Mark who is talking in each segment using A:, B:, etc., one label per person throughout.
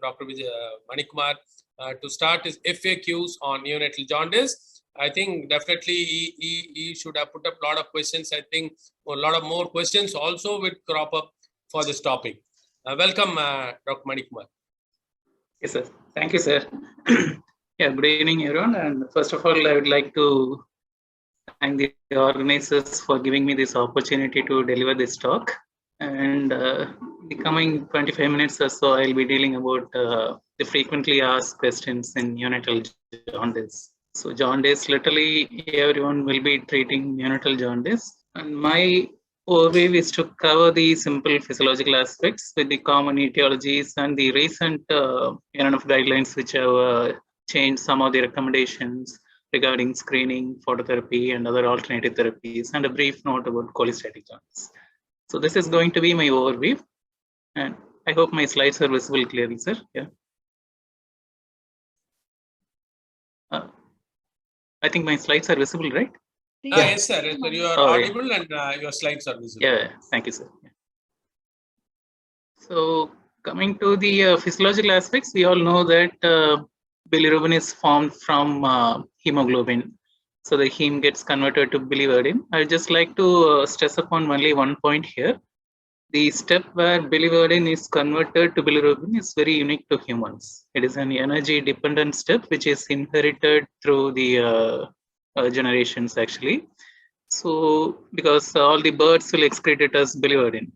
A: Dr. Manikumar to start his FAQs on neonatal jaundice. I think definitely he should have put up a lot of questions. I think a lot of more questions also will crop up for this topic. Welcome, Dr. Manikumar.
B: Yes, sir. Thank you, sir. Yeah, good evening, everyone. And first of all, I would like to thank the organizers for giving me this opportunity to deliver this talk. And the coming 25 minutes or so, I'll be dealing about the frequently asked questions in neonatal jaundice. So jaundice, literally everyone will be treating neonatal jaundice. And my overview is to cover the simple physiological aspects with the common etiologies and the recent guidelines which have changed some of the recommendations regarding screening, phototherapy, and other alternative therapies, and a brief note about cholestatic jaundice. So this is going to be my overview, and I hope my slides are visible clearly, sir. Yeah. I think my slides are visible, right?
A: Yes, sir. You are audible and your slides are visible.
B: Yeah, thank you, sir. Yeah. So coming to the physiological aspects, we all know that bilirubin is formed from hemoglobin. So the heme gets converted to biliverdin. I'd just like to stress upon only one point here. The step where biliverdin is converted to bilirubin is very unique to humans. It is an energy-dependent step which is inherited through the generations actually. So because all the birds will excrete it as biliverdin.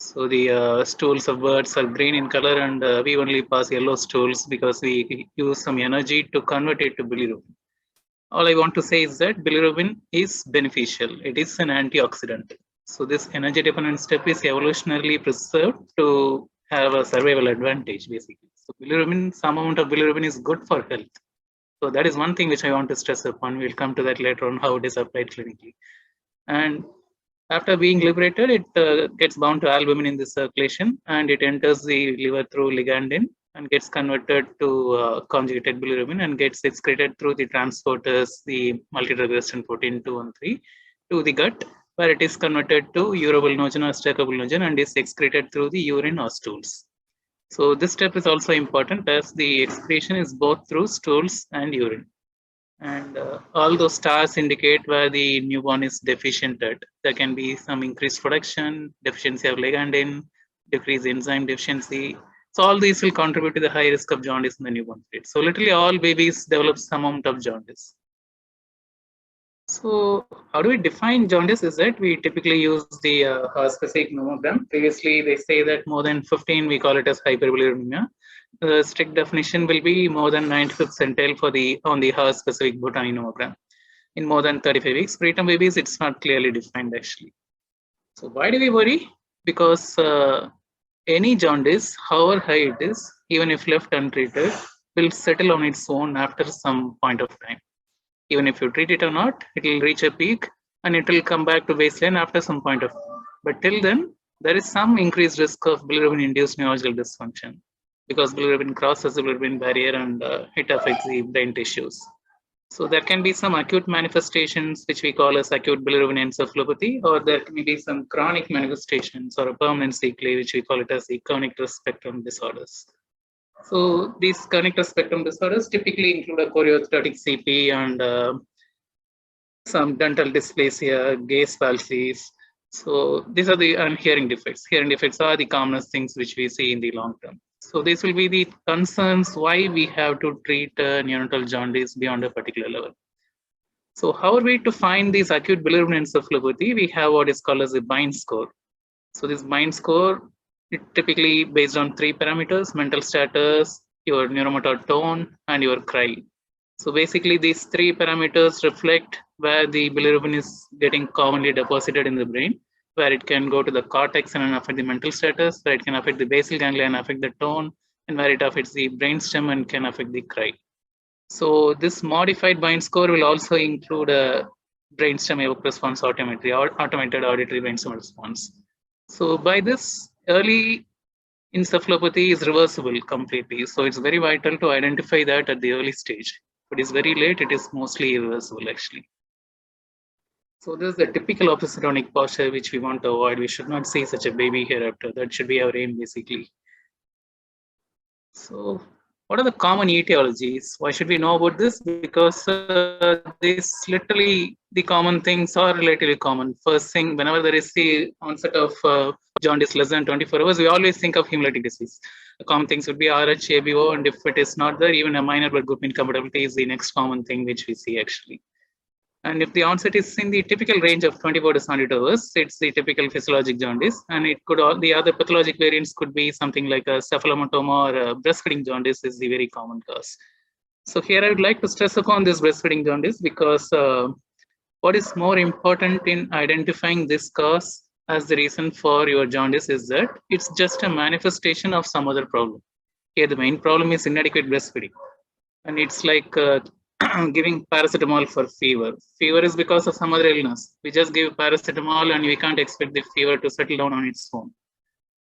B: So the stools of birds are green in color, and we only pass yellow stools because we use some energy to convert it to bilirubin. All I want to say is that bilirubin is beneficial. It is an antioxidant. So this energy dependent step is evolutionarily preserved to have a survival advantage, basically. So bilirubin, some amount of bilirubin is good for health. So that is one thing which I want to stress upon. We'll come to that later on how it is applied clinically. And after being liberated, it gets bound to albumin in the circulation, and it enters the liver through ligandin and gets converted to conjugated bilirubin and gets excreted through the transporters, the multidrug-resistant protein 2 and 3, to the gut, where it is converted to urobilinogen or stercobilinogen and is excreted through the urine or stools. So this step is also important as the excretion is both through stools and urine. And all those stars indicate where the newborn is deficient at. There can be some increased production, deficiency of ligandin, decreased enzyme deficiency. So all these will contribute to the high risk of jaundice in the newborn period. So literally all babies develop some amount of jaundice. So how do we define jaundice is that we typically use the specific nomogram. Previously, they say that more than 15, we call it as hyperbilirubinemia. The strict definition will be more than 95th centile for on the specific Botany nomogram. In more than 35 weeks, preterm babies, it's not clearly defined actually. So why do we worry? Because any jaundice, however high it is, even if left untreated, will settle on its own after some point of time. Even if you treat it or not, it will reach a peak and it will come back to baseline after some point of time. But till then, there is some increased risk of bilirubin-induced neurological dysfunction because bilirubin crosses the bilirubin barrier and it affects the brain tissues. So there can be some acute manifestations which we call as acute bilirubin encephalopathy, or there may be some chronic manifestations or a permanent sequelae which we call it as the connector spectrum disorders. So these connector spectrum disorders typically include a chorioathletic CP and some dental dysplasia, gaze palsies. So these are the hearing defects. Hearing defects are the commonest things which we see in the long term. So these will be the concerns why we have to treat neonatal jaundice beyond a particular level. So how are we to find these acute bilirubin encephalopathy? We have what is called as a bind score. So this bind score, it typically based on 3 parameters: mental status, your neuromotor tone, and your cry. So basically these 3 parameters reflect where the bilirubin is getting commonly deposited in the brain, where it can go to the cortex and affect the mental status, where it can affect the basal ganglia and affect the tone, and where it affects the brainstem and can affect the cry. So this modified bind score will also include a brainstem evoked response autometry or automated auditory brainstem response. So by this, early encephalopathy is reversible completely. So it's very vital to identify that at the early stage. If it is very late, it is mostly irreversible actually. So this is the typical opistotonic posture which we want to avoid. We should not see such a baby hereafter. That should be our aim basically. So what are the common etiologies? Why should we know about this? Because this literally the common things are relatively common. First thing, whenever there is the onset of jaundice less than 24 hours, we always think of hemolytic disease. The common things would be RH, ABO, and if it is not there, even a minor blood group incompatibility is the next common thing which we see actually. And if the onset is in the typical range of 24 to 72 hours, it's the typical physiologic jaundice. And it could all the other pathologic variants could be something like a cephalomatoma or a breastfeeding jaundice is the very common cause. So here I would like to stress upon this breastfeeding jaundice because what is more important in identifying this cause as the reason for your jaundice is that it's just a manifestation of some other problem. Here the main problem is inadequate breastfeeding. And it's like giving paracetamol for fever. Fever is because of some other illness. We just give paracetamol and we can't expect the fever to settle down on its own.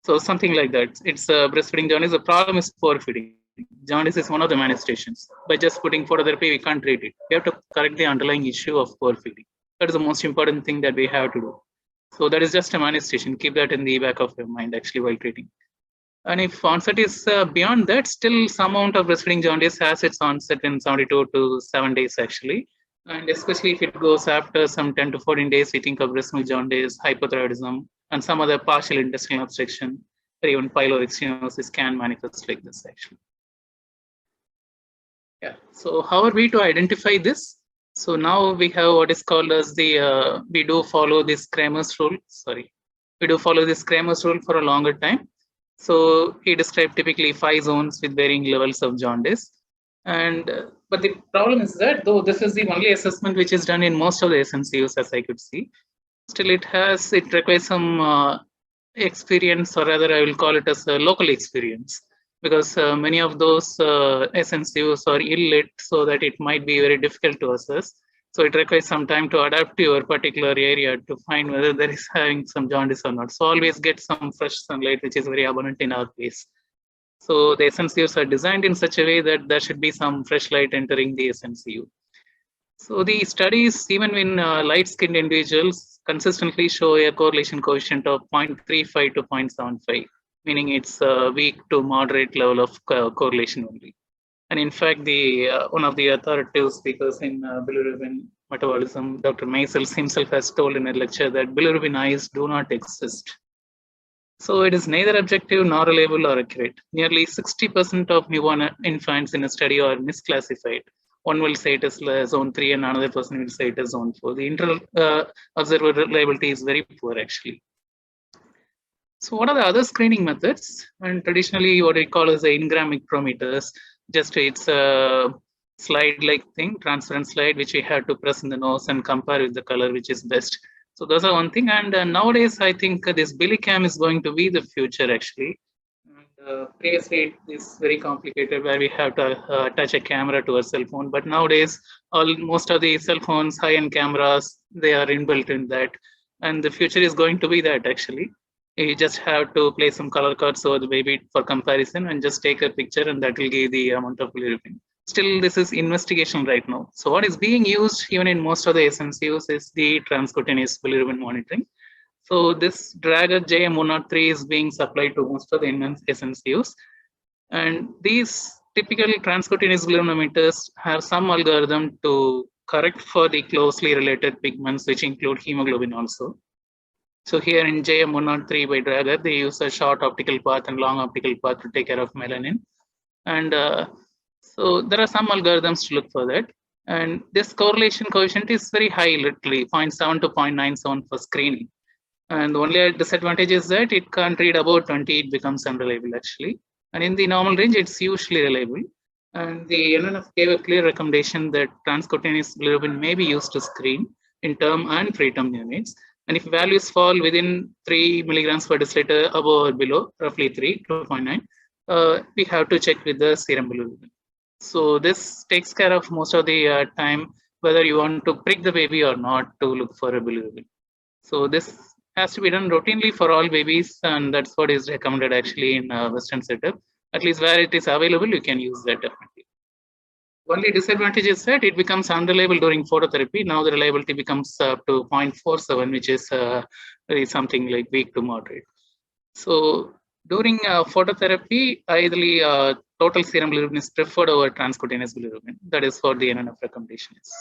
B: So something like that. It's breastfeeding jaundice. The problem is poor feeding. Jaundice is one of the manifestations. By just putting phototherapy, we can't treat it. We have to correct the underlying issue of poor feeding. That is the most important thing that we have to do. So that is just a manifestation. Keep that in the back of your mind actually while treating. And if onset is beyond that, still some amount of breastfeeding jaundice has its onset in 72 to 7 days actually. And especially if it goes after some 10 to 14 days, we think of breast milk jaundice, hypothyroidism, and some other partial intestinal obstruction, or even pyloric stenosis can manifest like this actually. Yeah. So how are we to identify this? So now we have what is called as the, we do follow this Kramer's rule. Sorry. We do follow this Kramer's rule for a longer time. So he described typically 5 zones with varying levels of jaundice. And but the problem is that though this is the only assessment which is done in most of the SNCUs, as I could see, still it requires some experience, or rather I will call it as a local experience, because many of those SNCUs are ill-lit, so that it might be very difficult to assess. So it requires some time to adapt to your particular area to find whether there is having some jaundice or not. So always get some fresh sunlight, which is very abundant in our place. So the SNCUs are designed in such a way that there should be some fresh light entering the SNCU. So the studies, even in light-skinned individuals, consistently show a correlation coefficient of 0.35 to 0.75, meaning it's a weak to moderate level of correlation only. And in fact, the one of the authoritative speakers in bilirubin metabolism, Dr. Maisels himself has told in a lecture that bilirubin eyes do not exist. So it is neither objective nor reliable or accurate. Nearly 60% of newborn infants in a study are misclassified. One will say it is zone 3 and another person will say it is zone 4. The internal observer reliability is very poor actually. So what are the other screening methods? And traditionally what we call as the in-gram micrometers, just it's a slide-like thing, transparent slide, which we have to press in the nose and compare with the color which is best. So those are one thing. And nowadays, I think this Bilicam is going to be the future actually. And previously, it is very complicated where we have to attach a camera to a cell phone. But nowadays, most of the cell phones, high-end cameras, they are inbuilt in that. And the future is going to be that actually. You just have to place some color cards over the baby for comparison and just take a picture, and that will give the amount of bilirubin. Still, this is investigation right now. So what is being used even in most of the SNCUs is the transcutaneous bilirubin monitoring. So this dragger JM103 is being supplied to most of the SNCUs. And these typical transcutaneous bilirubinometers have some algorithm to correct for the closely related pigments, which include hemoglobin also. So here in JM103 by Drager, they use a short optical path and long optical path to take care of melanin. And so there are some algorithms to look for that. And this correlation coefficient is very high, literally 0.7 to 0.97 for screening. And the only disadvantage is that it can't read above 20, it becomes unreliable actually. And in the normal range, it's usually reliable. And the NNF gave a clear recommendation that transcutaneous bilirubin may be used to screen in term and preterm neonates. And if values fall within 3 milligrams per deciliter above or below, roughly 3 to 0.9, we have to check with the serum bilirubin. So this takes care of most of the time, whether you want to prick the baby or not to look for a bilirubin. So this has to be done routinely for all babies, and that's what is recommended actually in Western setup. At least where it is available, you can use that definitely. Only disadvantage is that it becomes unreliable during phototherapy. Now the reliability becomes up to 0.47, which is really something like weak to moderate. So during phototherapy, ideally total serum bilirubin is preferred over transcutaneous bilirubin. That is what the NNF recommendation is.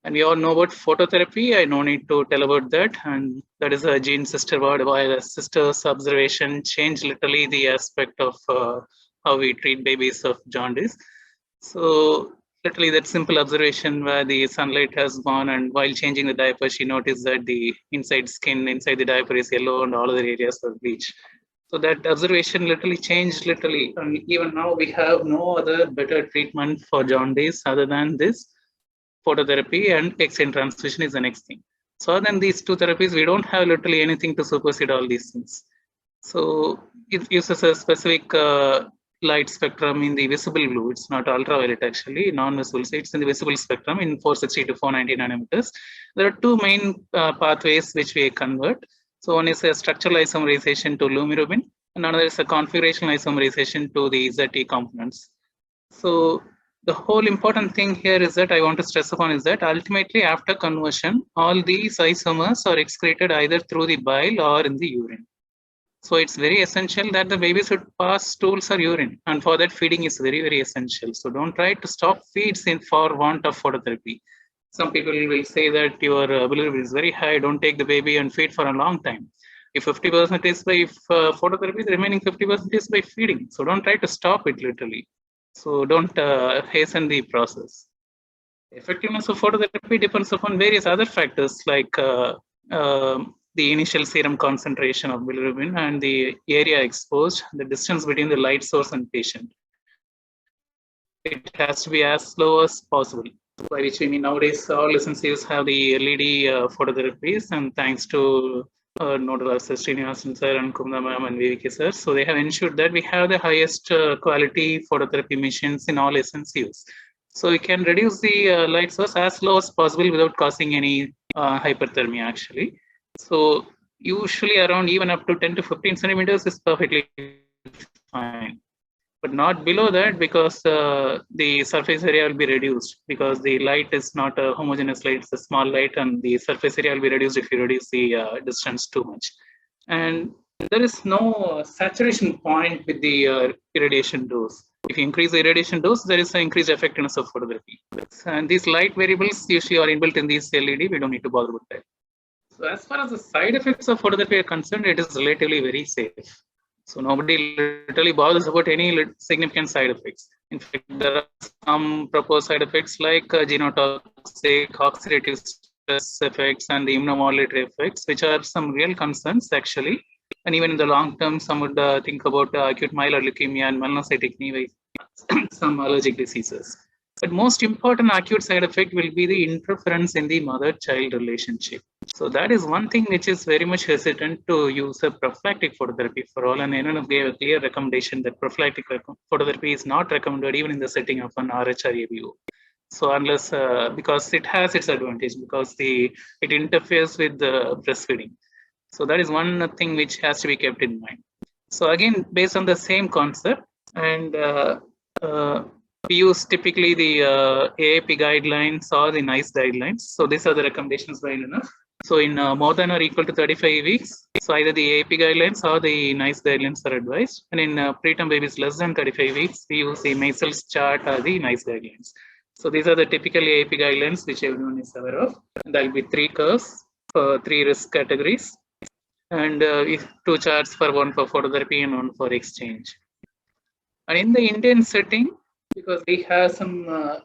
B: And we all know about phototherapy. I no need to tell about that. And that is a gene sister word, while a sister's observation changed literally the aspect of how we treat babies of jaundice. So literally that simple observation where the sunlight has gone, and while changing the diaper, she noticed that the inside skin inside the diaper is yellow and all other areas are bleached. So that observation literally changed literally. And even now we have no other better treatment for jaundice other than this phototherapy, and extend transfusion is the next thing. So other than these two therapies, we don't have literally anything to supersede all these things. So it uses a specific light spectrum in the visible blue. It's not ultraviolet actually, non-visible. So it's in the visible spectrum in 460 to 490 nanometers. There are two main pathways which we convert. So one is a structural isomerization to lumirubin, and another is a configurational isomerization to the ZT components. So the whole important thing here is that I want to stress upon is that ultimately after conversion, all these isomers are excreted either through the bile or in the urine. So it's very essential that the baby should pass stools or urine, and for that feeding is very, very essential. So don't try to stop feeds for want of phototherapy. Some people will say that your bilirubin is very high, don't take the baby and feed for a long time. If 50% is by phototherapy, the remaining 50% is by feeding. So don't try to stop it literally. So don't hasten the process. Effectiveness of phototherapy depends upon various other factors like the initial serum concentration of bilirubin and the area exposed, the distance between the light source and patient. It has to be as slow as possible. By which we mean nowadays all licensees have the LED phototherapies, and thanks to nodal assist Srinivasan sir and Kumda ma'am and VVK sir. So they have ensured that we have the highest quality phototherapy machines in all SNCUs. So we can reduce the light source as low as possible without causing any hyperthermia actually. So usually around even up to 10 to 15 centimeters is perfectly fine. But not below that, because the surface area will be reduced, because the light is not a homogeneous light, it's a small light, and the surface area will be reduced if you reduce the distance too much. And there is no saturation point with the irradiation dose. If you increase the irradiation dose, there is an increased effectiveness of phototherapy. And these light variables usually are inbuilt in these LED, we don't need to bother with that. So as far as the side effects of phototherapy are concerned, it is relatively very safe. So nobody literally bothers about any significant side effects. In fact, there are some proposed side effects like genotoxic, oxidative stress effects, and the immunomodulatory effects, which are some real concerns actually. And even in the long term, some would think about acute myeloid leukemia and melanocytic nevi, some allergic diseases. But most important acute side effect will be the interference in the mother-child relationship. So that is one thing which is very much hesitant to use a prophylactic phototherapy for all. And NNF gave a clear recommendation that prophylactic phototherapy is not recommended even in the setting of an RH or ABO. So unless, because it has its advantage, because it interferes with the breastfeeding. So that is one thing which has to be kept in mind. So again, based on the same concept, and we use typically the AAP guidelines or the NICE guidelines. So these are the recommendations by NNF. So in more than or equal to 35 weeks, so either the AAP guidelines or the NICE guidelines are advised. And in preterm babies less than 35 weeks, we use the Maisel's chart or the NICE guidelines. So these are the typical AAP guidelines which everyone is aware of. And there will be 3 curves for 3 risk categories, and 2 charts for one for phototherapy and one for exchange. And in the Indian setting, because we have some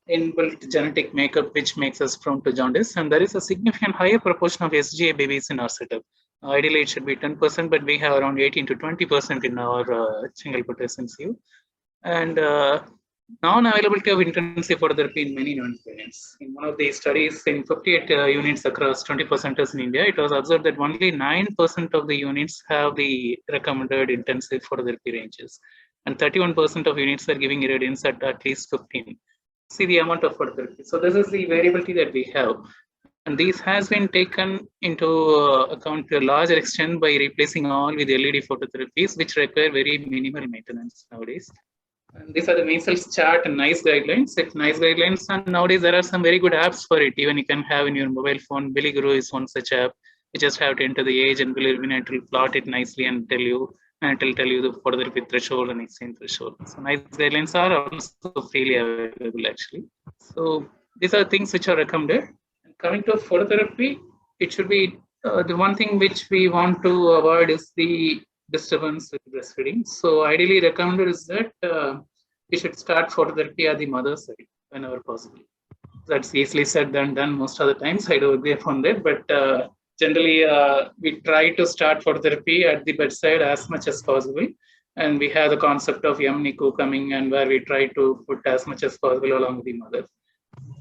B: inbuilt genetic makeup which makes us prone to jaundice, and there is a significant higher proportion of SGA babies in our setup. Ideally, it should be 10%, but we have around 18 to 20% in our single put SNCU. And non-availability of intensive phototherapy in many non-variants. In one of the studies in 58 units across 20 centers in India, it was observed that only 9% of the units have the recommended intensive phototherapy ranges, and 31% of units are giving irradiance at least 15. See the amount of phototherapy. So this is the variability that we have. And this has been taken into account to a larger extent by replacing all with LED phototherapies, which require very minimal maintenance nowadays. And these are the Maisel's chart and NICE guidelines. It's NICE guidelines, and nowadays there are some very good apps for it. Even you can have in your mobile phone. Bilirubin is one such app. You just have to enter the age and bilirubin, it will plot it nicely and tell you and it will tell you the phototherapy threshold and exchange threshold. So NICE guidelines are also freely available actually. So these are things which are recommended. And coming to phototherapy, it should be the one thing which we want to avoid is the disturbance with breastfeeding. So ideally recommended is that we should start phototherapy at the mother's side whenever possible. That's easily said than done most of the times. I do agree upon that, but generally we try to start phototherapy at the bedside as much as possible. And we have the concept of NICU coming, and where we try to put as much as possible along with the mother.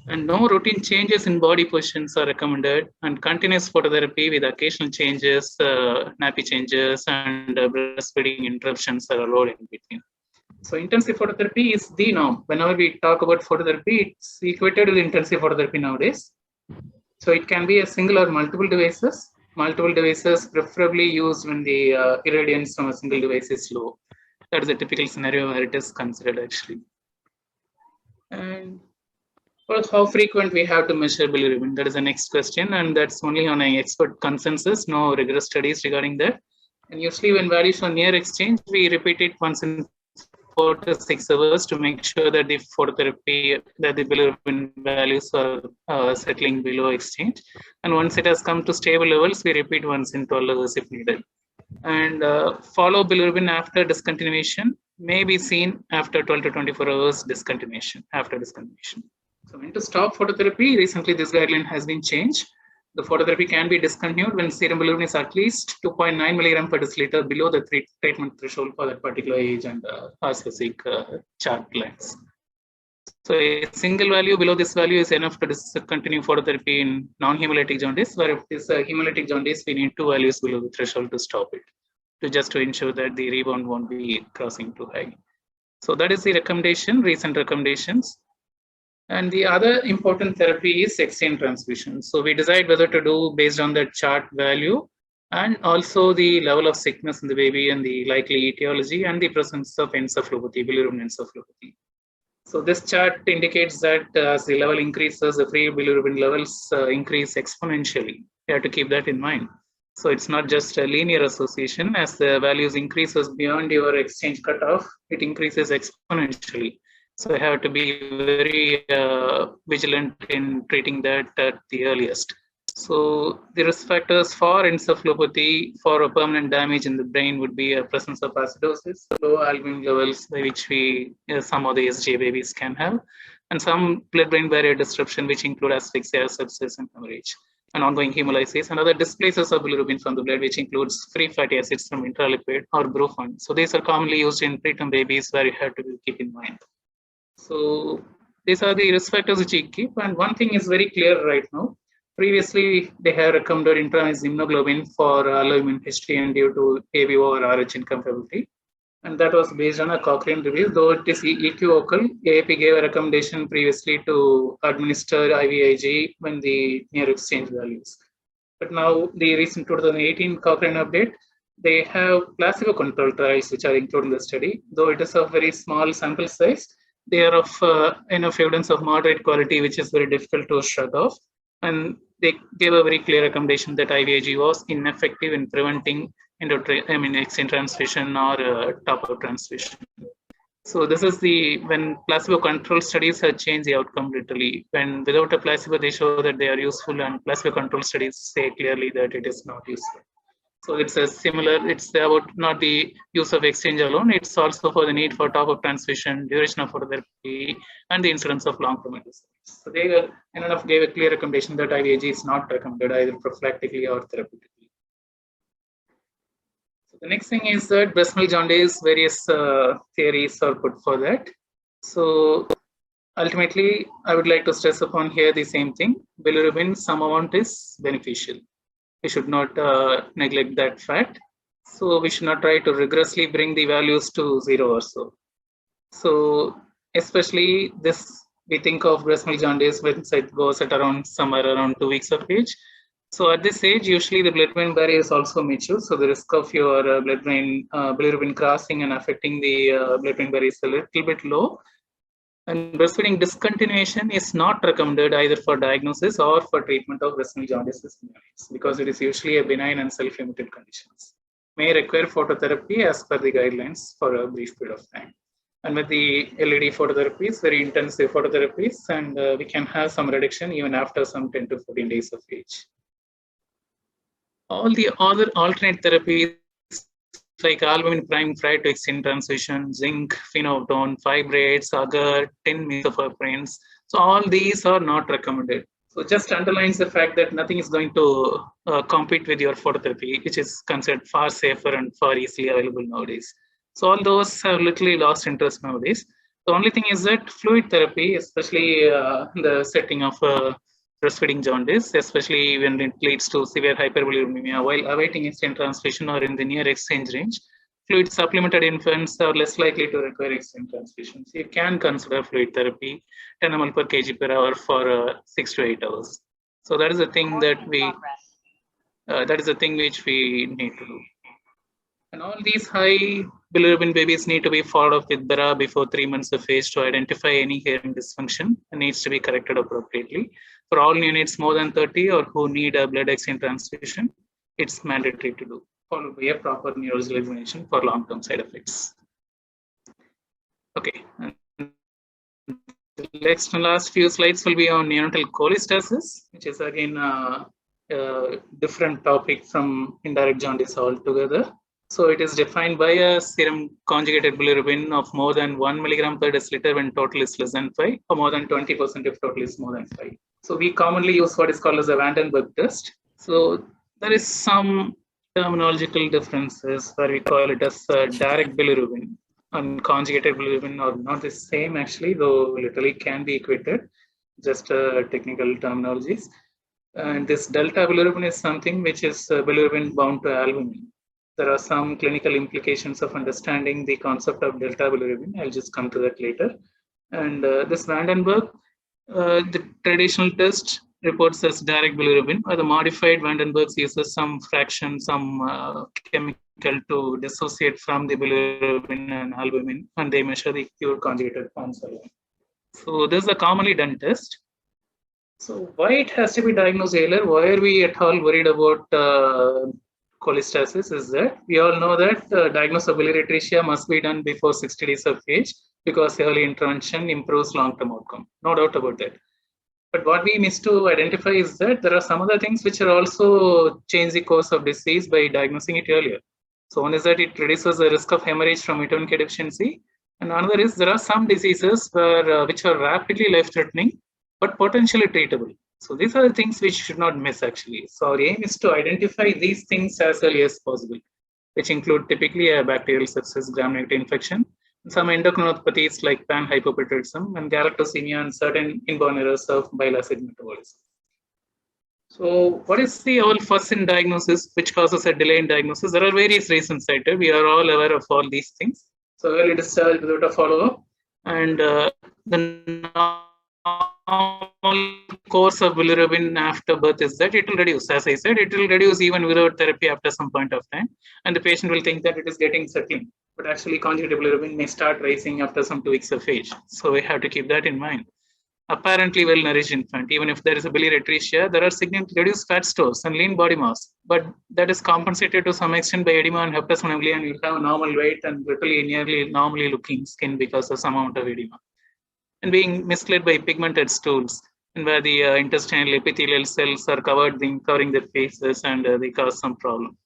B: And no routine changes in body positions are recommended, and continuous phototherapy with occasional changes, nappy changes, and breastfeeding interruptions are allowed in between. So intensive phototherapy is the norm. Whenever we talk about phototherapy, it's equated with intensive phototherapy nowadays. So it can be a single or multiple devices. Multiple devices preferably used when the irradiance from a single device is low. That is a typical scenario where it is considered actually. And well, how frequent we have to measure bilirubin? That is the next question, and that's only on an expert consensus. No rigorous studies regarding that. And usually, when values are near exchange, we repeat it once in 4 to 6 hours to make sure that the phototherapy, that the bilirubin values are settling below exchange. And once it has come to stable levels, we repeat once in 12 hours if needed. And follow bilirubin after discontinuation may be seen after 12 to 24 hours discontinuation, after discontinuation. So when to stop phototherapy, recently this guideline has been changed. The phototherapy can be discontinued when serum bilirubin is at least 2.9 milligram per deciliter below the treatment threshold for that particular age and specific chart lengths. So a single value below this value is enough to discontinue phototherapy in non-hemolytic jaundice, where if it is a hemolytic jaundice, we need 2 values below the threshold to stop it, to ensure that the rebound won't be crossing too high. So that is the recommendation, recent recommendations. And the other important therapy is exchange transfusion. So we decide whether to do based on the chart value and also the level of sickness in the baby and the likely etiology and the presence of encephalopathy, bilirubin encephalopathy. So this chart indicates that as the level increases, the free bilirubin levels increase exponentially. You have to keep that in mind. So it's not just a linear association. As the values increases beyond your exchange cutoff, it increases exponentially. So I have to be very vigilant in treating that at the earliest. So the risk factors for encephalopathy for a permanent damage in the brain would be a presence of acidosis, low albumin levels by which some of the SJ babies can have, and some blood-brain barrier disruption which include asphyxia, sepsis, and hemorrhage, and ongoing hemolysis, and other displacers of bilirubin from the blood, which includes free fatty acids from intralipid or brufen. So these are commonly used in preterm babies where you have to keep in mind. So these are the risk factors which you keep. And one thing is very clear right now. Previously, they have recommended intravenous immunoglobulin for alloimmune history and due to ABO or RH incompatibility. And that was based on a Cochrane review, though it is equivocal. AAP gave a recommendation previously to administer IVIG when the near exchange values. But now the recent 2018 Cochrane update, they have placebo controlled trials which are included in the study, though it is a very small sample size. They are of enough evidence of moderate quality, which is very difficult to shrug off. And they gave a very clear recommendation that IVIG was ineffective in preventing exchange transfusion or top-up transfusion. So this is when placebo control studies have changed the outcome literally. When without a placebo, they show that they are useful, and placebo control studies say clearly that it is not useful. So it's it's about not the use of exchange alone, it's also for the need for top-up transfusion, duration of phototherapy, and the incidence of long-term disease. So they gave a clear recommendation that IVIG is not recommended either prophylactically or therapeutically. So the next thing is that breast milk jaundice, various theories are put for that. So ultimately, I would like to stress upon here the same thing. Bilirubin, some amount is beneficial. We should not neglect that fact. So we should not try to rigorously bring the values to 0 or so. So especially this, we think of breast milk jaundice when it goes at somewhere around 2 weeks of age. So at this age, usually the blood-brain barrier is also mature. So the risk of your bilirubin crossing and affecting the blood-brain barrier is a little bit low. And breastfeeding discontinuation is not recommended either for diagnosis or for treatment of breast milk jaundice because it is usually a benign and self-limited conditions. may require phototherapy as per the guidelines for a brief period of time. And with the LED phototherapies, very intensive phototherapies, and we can have some reduction even after some 10 to 14 days of age. All the other alternate therapies like albumin prime fried to extend transfusion, zinc, phenolphthalein, fibrates, agar, tin methoxyphenols. So all these are not recommended. So just underlines the fact that nothing is going to compete with your phototherapy, which is considered far safer and far easily available nowadays. So all those have literally lost interest nowadays. The only thing is that fluid therapy, especially in the setting of breastfeeding jaundice, especially when it leads to severe hyperbilirubinemia while awaiting instant transfusion or in the near exchange range, fluid supplemented infants are less likely to require instant transfusions. You can consider fluid therapy 10 ml per kg per hour for 6 to 8 hours. So that is the thing that which we need to do. And all these high bilirubin babies need to be followed up with BERA before 3 months of age to identify any hearing dysfunction and needs to be corrected appropriately. For all neonates more than 30 or who need a blood exchange transfusion, it's mandatory to do, followed by a proper neurological examination for long-term side effects. Okay. The next and last few slides will be on neonatal cholestasis, which is again a different topic from indirect jaundice altogether. So it is defined by a serum conjugated bilirubin of more than 1 milligram per deciliter when total is less than 5, or more than 20% if total is more than 5. So we commonly use what is called as a Vandenberg test. So there is some terminological differences where we call it as direct bilirubin and conjugated bilirubin are not the same actually, though literally can be equated, just technical terminologies. And this delta bilirubin is something which is bilirubin bound to albumin. There are some clinical implications of understanding the concept of delta bilirubin. I'll just come to that later. And this Vandenberg, the traditional test reports as direct bilirubin, or the modified Vandenberg uses some fraction, some chemical to dissociate from the bilirubin and albumin, and they measure the pure conjugated forms alone. So this is a commonly done test. So why it has to be diagnosed earlier? Why are we at all worried about cholestasis? Is that we all know that diagnosis of biliary atresia must be done before 60 days of age because early intervention improves long-term outcome. No doubt about that. But what we miss to identify is that there are some other things which are also change the course of disease by diagnosing it earlier. So one is that it reduces the risk of hemorrhage from vitamin K deficiency, and another is there are some diseases where which are rapidly life-threatening but potentially treatable. So these are the things which should not miss actually. So our aim is to identify these things as early as possible, which include typically a bacterial sepsis, gram-negative infection, some endocrinopathies like panhypopituitarism and galactosemia and certain inborn errors of bile acid metabolism. So what is the all fuss in diagnosis which causes a delay in diagnosis? There are various reasons cited. We are all aware of all these things. So early discharge without a follow-up, and the normal course of bilirubin after birth is that it will reduce. As I said, it will reduce even without therapy after some point of time, and the patient will think that it is getting settling. But actually, conjugated bilirubin may start rising after some 2 weeks of age. So we have to keep that in mind. Apparently well-nourished infant, even if there is a biliary atresia, there are significantly reduced fat stores and lean body mass, but that is compensated to some extent by edema and hepatobiliary, and you have normal weight and literally nearly normally looking skin because of some amount of edema. And being misled by pigmented stools, and where the intestinal epithelial cells are covering their faces, and they cause some problem.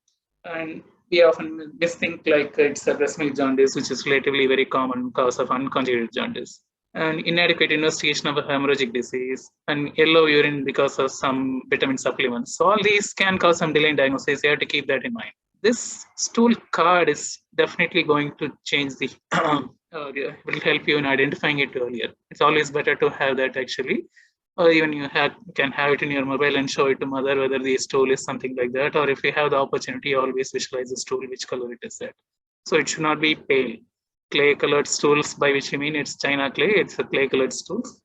B: And we often misthink like it's a breast milk jaundice, which is relatively very common cause of unconjugated jaundice. And inadequate investigation of a hemorrhagic disease, and yellow urine because of some vitamin supplements. So all these can cause some delay in diagnosis. You have to keep that in mind. This stool card is definitely going to change the, will help you in identifying it earlier. It's always better to have that actually. Or even you can have it in your mobile and show it to mother whether the stool is something like that. Or if you have the opportunity, always visualize the stool, which color it is at. So it should not be pale. Clay colored stools, by which I mean it's China clay, it's a clay colored stools.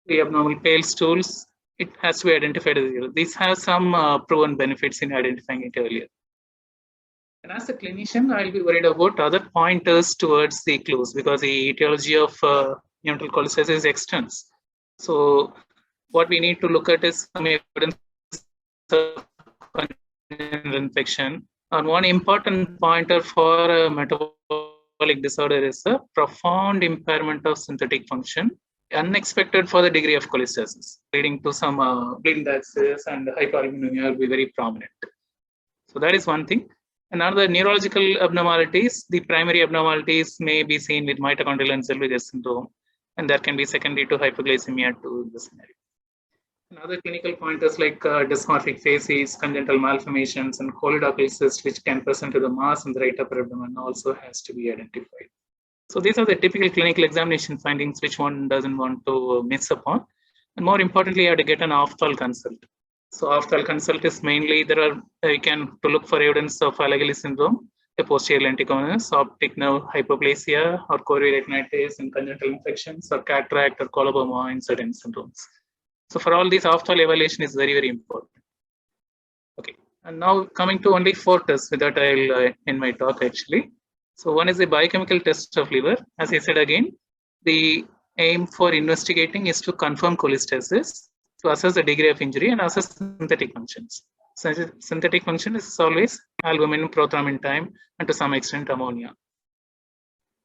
B: We have normal pale stools, it has to be identified as yellow. These have some proven benefits in identifying it earlier. And as a clinician, I'll be worried about other pointers towards the clues because the etiology of neonatal cholestasis extends. So what we need to look at is some evidence of infection, One important pointer for a metabolic disorder is a profound impairment of synthetic function, unexpected for the degree of cholestasis, leading to some bleeding axis and hypoalbuminemia will be very prominent. So that is one thing. Another neurological abnormalities, the primary abnormalities may be seen with mitochondrial and Zellweger syndrome, and that can be secondary to hypoglycemia to the scenario. And other clinical pointers like dysmorphic facies, congenital malformations, and choledochal cysts, which can present to the mass in the right upper abdomen, also has to be identified. So these are the typical clinical examination findings which one doesn't want to miss upon. And more importantly, you have to get an off-thal consult. So off-thal consult is mainly you can to look for evidence of Alagili syndrome, a posterior lenticonus, optic nerve hypoplasia, or choroidal retinitis in congenital infections, or cataract or coloboma in certain syndromes. So for all these, off-thal evaluation is very, very important. Okay, and now coming to only 4 tests, with that I'll end my talk actually. So one is the biochemical test of liver. As I said again, the aim for investigating is to confirm cholestasis, to assess the degree of injury and assess synthetic functions. So synthetic function is always albumin, prothrombin time, and to some extent ammonia.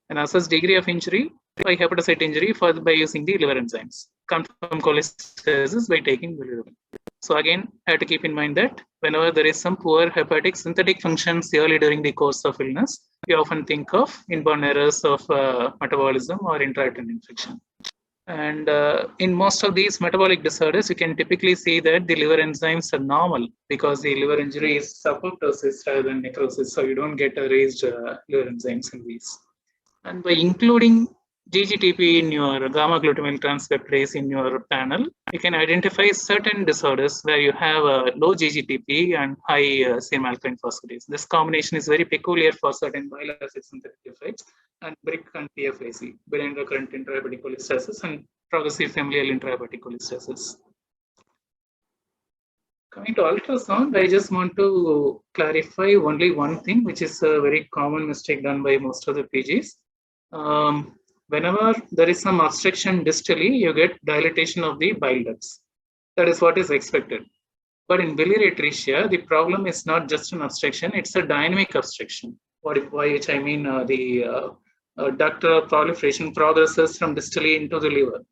B: And assess degree of injury by hepatocyte injury by using the liver enzymes. Confirm cholestasis by taking bilirubin. So again, I have to keep in mind that whenever there is some poor hepatic synthetic functions early during the course of illness, we often think of inborn errors of metabolism or intra-retinal infection. And in most of these metabolic disorders, you can typically see that the liver enzymes are normal because the liver injury is apoptosis rather than necrosis. So you don't get a raised liver enzymes in these. And by including GGTP in your gamma glutamyl transcriptase in your panel, you can identify certain disorders where you have a low GGTP and high serum alkaline phosphatase. This combination is very peculiar for certain bile acid synthetic defects and BRIC and PFAC, benign recurrent intrahepatic cholestasis and progressive familial intrahepatic cholestasis. Coming to ultrasound, I just want to clarify only one thing, which is a very common mistake done by most of the PGs. Whenever there is some obstruction distally, you get dilatation of the bile ducts. That is what is expected. But in biliary atresia, the problem is not just an obstruction, it's a dynamic obstruction. By which I mean the ductal proliferation progresses from distally into the liver.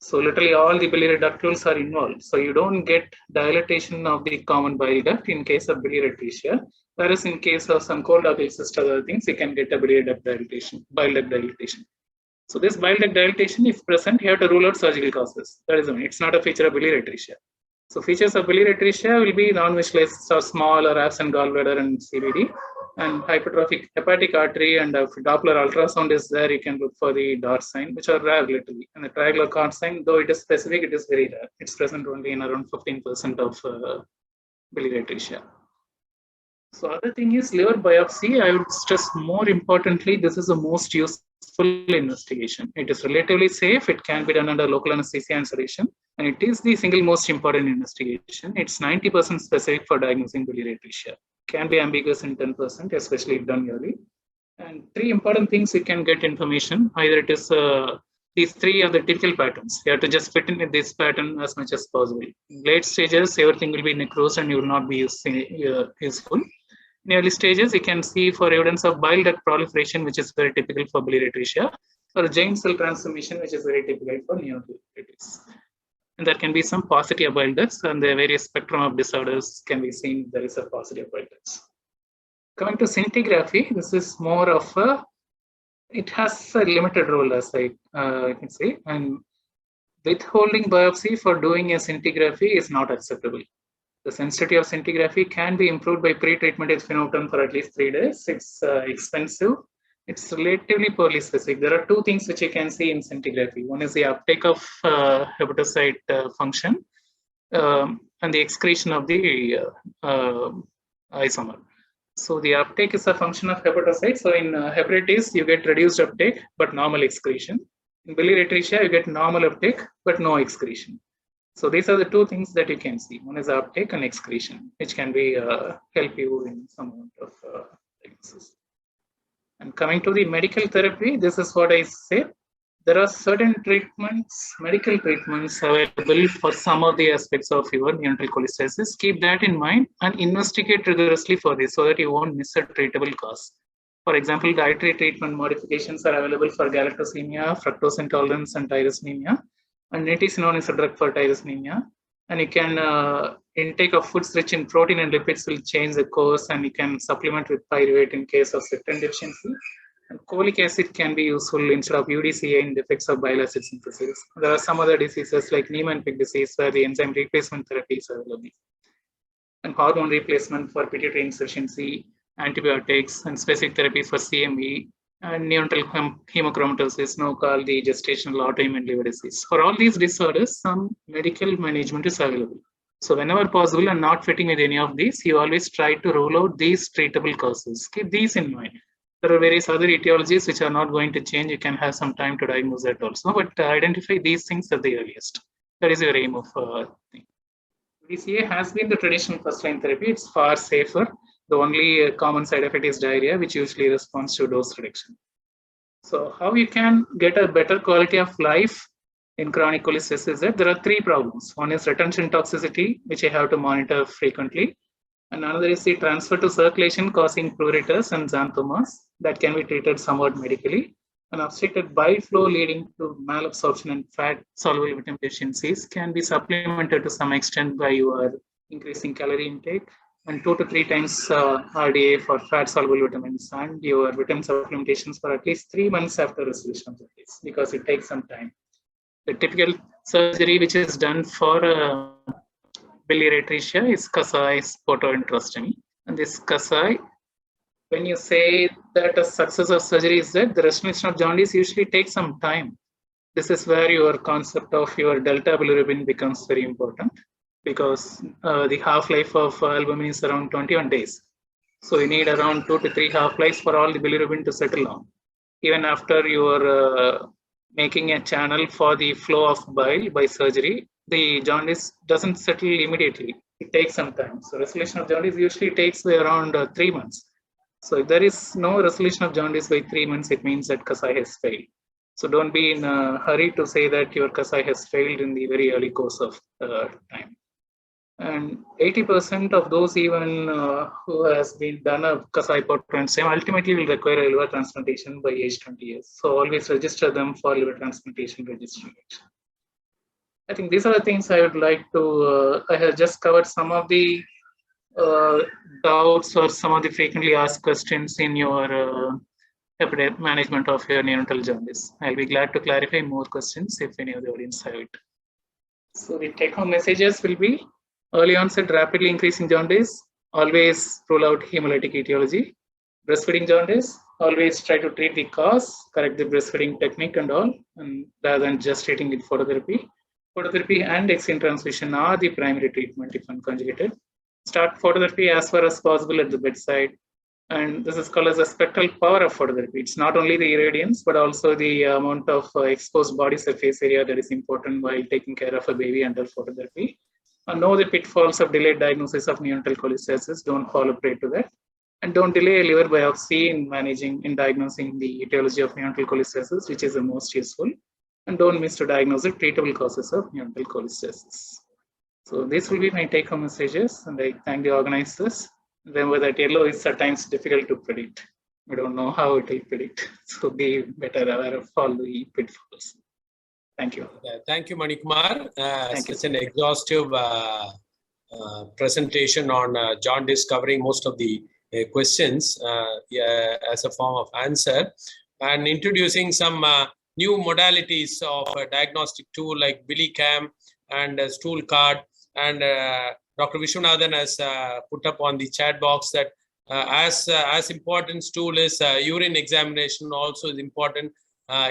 B: So literally all the biliary ductules are involved. So you don't get dilatation of the common bile duct in case of biliary atresia. Whereas in case of some choledochal cyst or other things, you can get a biliary duct dilatation, bile duct dilatation. So this bile duct dilatation, if present, you have to rule out surgical causes. That is, it's not a feature of biliary atresia. So features of biliary atresia will be non-visualized or small or absent gallbladder and CVD, and hypertrophic hepatic artery. And if Doppler ultrasound is there, you can look for the DART sign, which are rare literally. And the triangular cord sign, though it is specific, it is very rare. It's present only in around 15% of biliary atresia. So other thing is liver biopsy. I would stress more importantly, this is the most useful investigation. It is relatively safe. It can be done under local anesthesia and sedation. And it is the single most important investigation. It's 90% specific for diagnosing biliary atresia. Can be ambiguous in 10%, especially if done early. And 3 important things you can get information. Either it is these 3 are the typical patterns. You have to just fit in with this pattern as much as possible. In late stages, everything will be necrosed and you will not be useful. In early stages, you can see for evidence of bile duct proliferation, which is very typical for biliary atresia, or giant cell transformation, which is very typical for neonatal jaundice. And there can be some paucity of bile ducts, and the various spectrum of disorders can be seen. There is a paucity of bile ducts. Coming to scintigraphy, this is more of it has a limited role, as I can say, and withholding biopsy for doing a scintigraphy is not acceptable. The sensitivity of scintigraphy can be improved by pre-treatment with phenolton for at least 3 days. It's expensive. It's relatively poorly specific. There are 2 things which you can see in scintigraphy. One is the uptake of hepatocyte function and the excretion of the isomer. So the uptake is a function of hepatocyte. So in hepatitis, you get reduced uptake but normal excretion. In biliary atresia, you get normal uptake but no excretion. So these are the 2 things that you can see. One is uptake and excretion, which can be help you in some amount of diagnosis. And coming to the medical therapy, this is what I say. there are certain treatments, medical treatments available for some of the aspects of your neonatal cholestasis. Keep that in mind and investigate rigorously for this so that you won't miss a treatable cause. For example, dietary treatment modifications are available for galactosemia, fructose intolerance, and tyrosinemia. And nitisinone is a drug for tyrosinemia. And you can intake of foods rich in protein and lipids will change the course, and you can supplement with pyruvate in case of lectin deficiency. And folic acid can be useful instead of UDCA in defects of bile acid synthesis. There are some other diseases like Niemann-Pick disease where the enzyme replacement therapy is available. And hormone replacement for pituitary insufficiency, antibiotics, and specific therapies for CMV, and neonatal hemochromatosis, now called the gestational autoimmune liver disease. For all these disorders, some medical management is available. So whenever possible and not fitting with any of these, you always try to rule out these treatable causes. Keep these in mind. There are various other etiologies which are not going to change. You can have some time to diagnose that also, but identify these things at the earliest. That is your aim of thing. UDCA has been the traditional first-line therapy. It's far safer. The only common side effect is diarrhea, which usually responds to dose reduction. So how you can get a better quality of life in chronic cholestasis is that there are three problems. One is retention toxicity, which I have to monitor frequently. And another is the transfer to circulation causing pruritus and xanthomas that can be treated somewhat medically. And obstructed bile flow leading to malabsorption and fat soluble vitamin deficiencies can be supplemented to some extent by your increasing calorie intake and 2 to 3 times RDA for fat soluble vitamins and your vitamin supplementations for at least 3 months after resolution of the case because it takes some time. The typical surgery which is done for biliary atresia is Kasai's portoenterostomy. And this Kasai, when you say that a success of surgery is that the resolution of jaundice usually takes some time. This is where your concept of your delta bilirubin becomes very important because the half-life of albumin is around 21 days. So you need around 2 to 3 half-lives for all the bilirubin to settle down. Even after you are making a channel for the flow of bile by surgery, the jaundice doesn't settle immediately. It takes some time. So resolution of jaundice usually takes around 3 months. So if there is no resolution of jaundice by 3 months, it means that Kasai has failed. So don't be in a hurry to say that your Kasai has failed in the very early course of time. And 80% of those even who has been done a Kasai portoenterostomy ultimately will require a liver transplantation by age 20 years. So always register them for liver transplantation registration. I think these are the things I would like to, I have just covered some of the doubts or some of the frequently asked questions in your management of your neonatal jaundice. I'll be glad to clarify more questions if any of the audience have it. So the take-home messages will be early onset rapidly increasing jaundice, always rule out hemolytic etiology. Breastfeeding jaundice, always try to treat the cause, correct the breastfeeding technique and all, and rather than just treating with phototherapy. Phototherapy and exine transfusion are the primary treatment if unconjugated. Start phototherapy as far as possible at the bedside. And this is called as the spectral power of phototherapy. It's not only the irradiance, but also the amount of exposed body surface area that is important while taking care of a baby under phototherapy. And know the pitfalls of delayed diagnosis of neonatal cholestasis. Don't fall prey to that. And don't delay a liver biopsy in diagnosing the etiology of neonatal cholestasis, which is the most useful. And don't miss to diagnose the treatable causes of neonatal cholestasis. So this will be my take-home messages, and I thank the organizers. Remember that yellow is at times difficult to predict. We don't know how it will predict. So be better aware of all the pitfalls. Thank you.
A: Thank you, Manikumar. Such an exhaustive presentation on jaundice, covering most of the questions as a form of answer, and introducing some new modalities of a diagnostic tool like BiliCam and stool card. And Dr. Vishwanathan has put up on the chat box that as important tool is urine examination also is important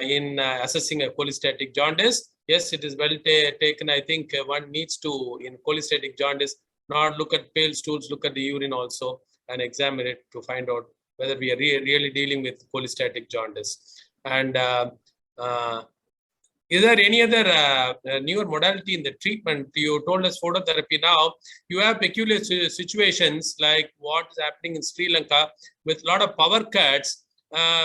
A: in assessing a cholestatic jaundice. Yes, it is well taken. I think one needs to, in cholestatic jaundice, not look at pale stools, look at the urine also and examine it to find out whether we are really dealing with cholestatic jaundice. And is there any other newer modality in the treatment? You told us phototherapy. Now, you have peculiar situations like what is happening in Sri Lanka with a lot of power cuts.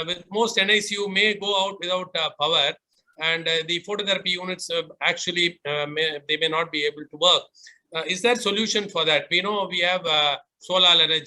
A: With most NICU may go out without power. and the phototherapy units actually they may not be able to work. Is there solution for that? We know we have solar energy.